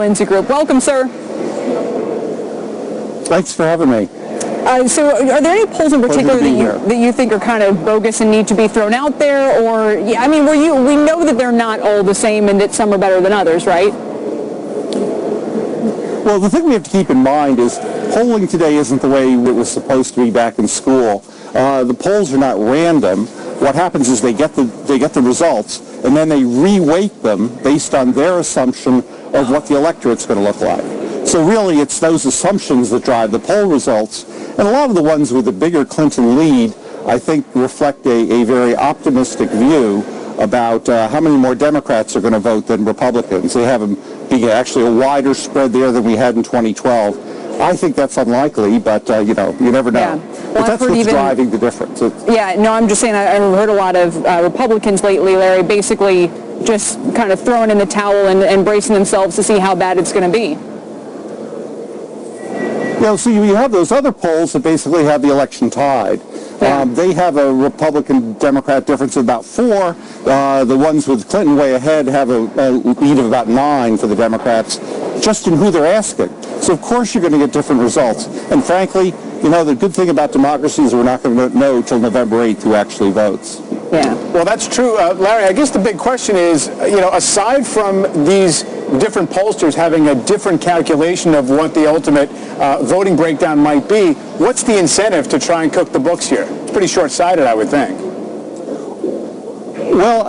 Lindsey Group. Welcome, sir. Thanks for having me. So are there any polls in particular that you think are kind of bogus and need to be thrown out there? Or, yeah, I mean, we know that they're not all the same and that some are better than others, right? Well, the thing we have to keep in mind is polling today isn't the way it was supposed to be back in school. The polls are not random. What happens is they get the results, and then they re-weight them based on their assumption of what the electorate's going to look like. So really, it's those assumptions that drive the poll results. And a lot of the ones with the bigger Clinton lead, I think, reflect a very optimistic view about how many more Democrats are going to vote than Republicans. They have actually a wider spread there than we had in 2012. I think that's unlikely, but you never know. Yeah. Well, but that's what's driving the difference. I'm just saying I've heard a lot of Republicans lately, Larry, basically just kind of throwing in the towel and bracing themselves to see how bad it's going to be. Yeah, so you have those other polls that basically have the election tied. Yeah. They have a Republican-Democrat difference of about 4. The ones with Clinton way ahead have a lead of about 9 for the Democrats, just in who they're asking. So, of course, you're going to get different results. And, frankly, the good thing about democracy is we're not going to know till November 8th who actually votes. Yeah. Well, that's true. Larry, I guess the big question is, aside from these different pollsters having a different calculation of what the ultimate voting breakdown might be, what's the incentive to try and cook the books here? It's pretty short-sighted, I would think. Well,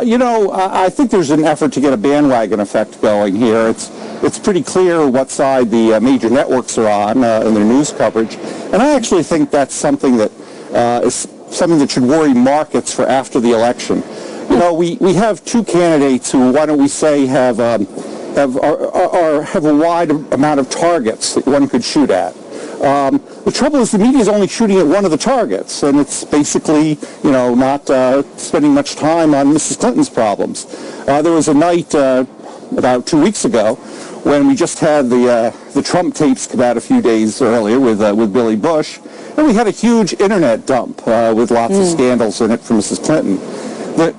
I think there's an effort to get a bandwagon effect going here. It's pretty clear what side the major networks are on in their news coverage. And I actually think that's something that is something that should worry markets for after the election. We have 2 candidates who, why don't we say, have a wide amount of targets that one could shoot at. The trouble is the media is only shooting at one of the targets, and it's basically, not spending much time on Mrs. Clinton's problems. There was a night about 2 weeks ago when we just had the Trump tapes come out a few days earlier with Billy Bush, and we had a huge internet dump with lots of scandals in it for Mrs. Clinton.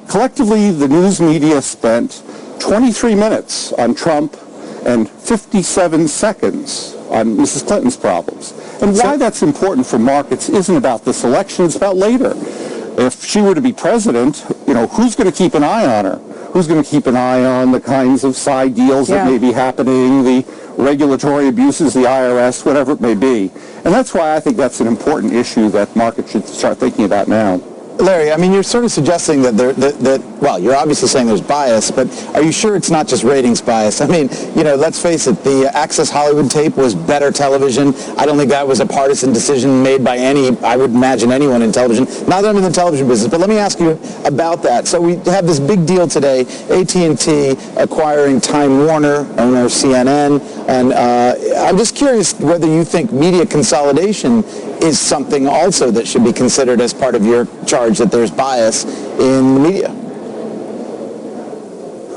Collectively, the news media spent 23 minutes on Trump and 57 seconds on Mrs. Clinton's problems. And why that's important for markets isn't about this election, it's about later. If she were to be president, who's going to keep an eye on her? Who's going to keep an eye on the kinds of side deals that may be happening, the regulatory abuses, the IRS, whatever it may be? And that's why I think that's an important issue that markets should start thinking about now. Larry, I mean, you're sort of suggesting that you're obviously saying there's bias, but are you sure it's not just ratings bias? I mean, let's face it, the Access Hollywood tape was better television. I don't think that was a partisan decision made by I would imagine anyone in television. Not that I'm in the television business, but let me ask you about that. So we have this big deal today, AT&T acquiring Time Warner, owner CNN, and I'm just curious whether you think media consolidation is something also that should be considered as part of your charge that there's bias in the media.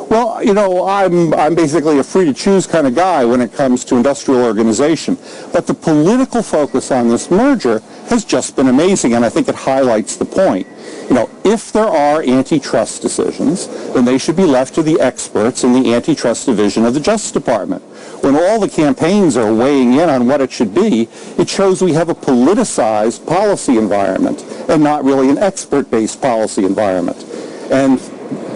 Well, I'm basically a free-to-choose kind of guy when it comes to industrial organization. But the political focus on this merger has just been amazing, and I think it highlights the point. If there are antitrust decisions, then they should be left to the experts in the antitrust division of the Justice Department. When all the campaigns are weighing in on what it should be, it shows we have a politicized policy environment and not really an expert-based policy environment. And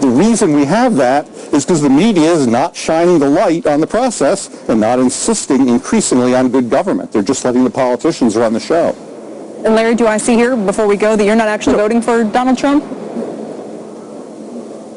the reason we have that is because the media is not shining the light on the process and not insisting increasingly on good government. They're just letting the politicians run the show. And Larry, do I see here, before we go, that you're not actually voting for Donald Trump?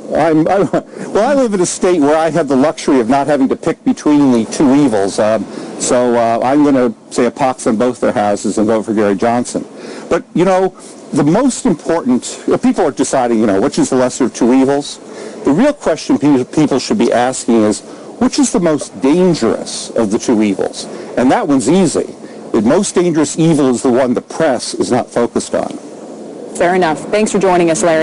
Well, I live in a state where I have the luxury of not having to pick between the two evils. So I'm going to say a pox on both their houses and vote for Gary Johnson. But, the most important, people are deciding, which is the lesser of two evils. The real question people should be asking is, which is the most dangerous of the two evils? And that one's easy. The most dangerous evil is the one the press is not focused on. Fair enough. Thanks for joining us, Larry.